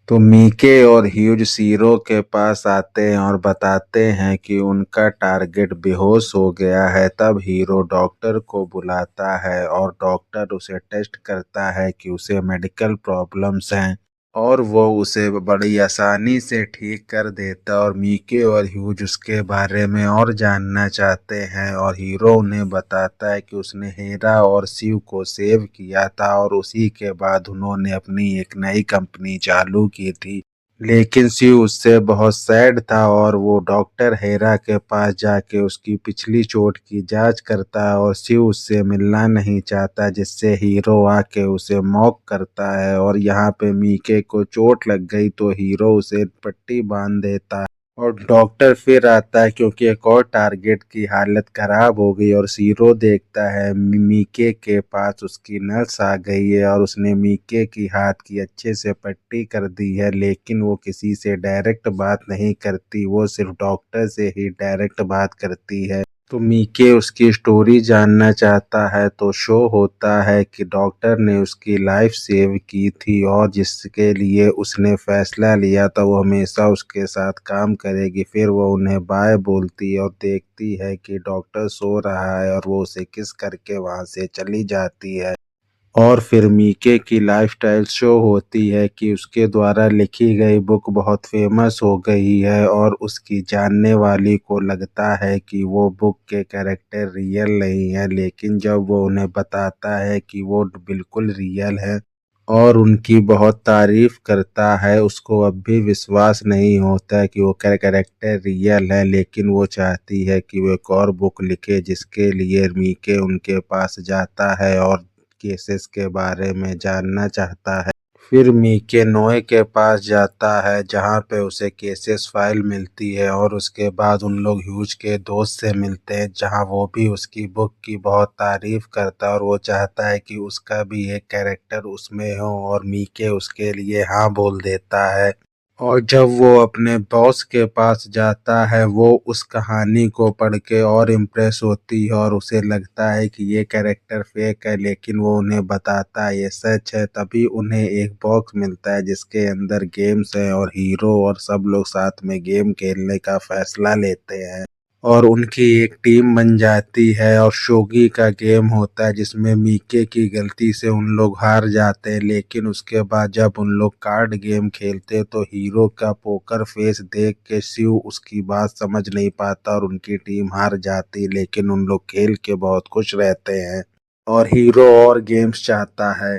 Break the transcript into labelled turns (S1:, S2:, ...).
S1: तो मीके और huge shero के पास आते हैं और बताते हैं कि उनका टारगेट बेहोश हो गया है। तब हीरो डॉक्टर को बुलाता है और डॉक्टर उसे टेस्ट करता है कि उसे मेडिकल प्रॉब्लम्स हैं और वो उसे बड़ी आसानी से ठीक कर देता। और मीके और ह्यूज उसके बारे में और जानना चाहते हैं और हीरो उन्हें बताता है कि उसने हेरा और शिव को सेव किया था और उसी के बाद उन्होंने अपनी एक नई कंपनी चालू की थी। लेकिन शिव उससे बहुत सैड था और वो डॉक्टर हेरा के पास जाके उसकी पिछली चोट की जांच करता है और शिव उससे मिलना नहीं चाहता, जिससे हीरो आके उसे मॉक करता है। और यहाँ पे मीके को चोट लग गई तो हीरो उसे पट्टी बांध देता है और डॉक्टर फिर आता है क्योंकि एक और टारगेट की हालत खराब हो गई। और शीरो देखता है मीके के पास उसकी नर्स आ गई है और उसने मीके की हाथ की अच्छे से पट्टी कर दी है, लेकिन वो किसी से डायरेक्ट बात नहीं करती, वो सिर्फ डॉक्टर से ही डायरेक्ट बात करती है। तो मीके उसकी स्टोरी जानना चाहता है तो शो होता है कि डॉक्टर ने उसकी लाइफ सेव की थी और जिसके लिए उसने फैसला लिया था वो हमेशा उसके साथ काम करेगी। फिर वो उन्हें बाय बोलती है और देखती है कि डॉक्टर सो रहा है और वो उसे किस करके वहां से चली जाती है। और फिर मीके की लाइफस्टाइल शो होती है कि उसके द्वारा लिखी गई बुक बहुत फेमस हो गई है और उसकी जानने वाली को लगता है कि वो बुक के कैरेक्टर रियल नहीं है, लेकिन जब वो उन्हें बताता है कि वो बिल्कुल रियल है और उनकी बहुत तारीफ करता है, उसको अब भी विश्वास नहीं होता है कि वो कैरेक्टर रियल है। लेकिन वो चाहती है कि वो एक और बुक लिखे, जिसके लिए मीके उनके पास जाता है और केसेस के बारे में जानना चाहता है। फिर मीके नोए के पास जाता है जहाँ पे उसे केसेस फाइल मिलती है और उसके बाद उन लोग ह्यूज के दोस्त से मिलते हैं जहाँ वो भी उसकी बुक की बहुत तारीफ करता है और वो चाहता है कि उसका भी एक कैरेक्टर उसमें हो और मीके उसके लिए हाँ बोल देता है। और जब वो अपने बॉस के पास जाता है वो उस कहानी को पढ़ के और इम्प्रेस होती है और उसे लगता है कि ये कैरेक्टर फेक है, लेकिन वो उन्हें बताता है ये सच है। तभी उन्हें एक बॉक्स मिलता है जिसके अंदर गेम्स है और हीरो और सब लोग साथ में गेम खेलने का फैसला लेते हैं और उनकी एक टीम बन जाती है। और शोगी का गेम होता है जिसमें मीके की गलती से उन लोग हार जाते हैं, लेकिन उसके बाद जब उन लोग कार्ड गेम खेलते हैं तो हीरो का पोकर फेस देख के शिव उसकी बात समझ नहीं पाता और उनकी टीम हार जाती है, लेकिन उन लोग खेल के बहुत खुश रहते हैं और हीरो और गेम्स चाहता है।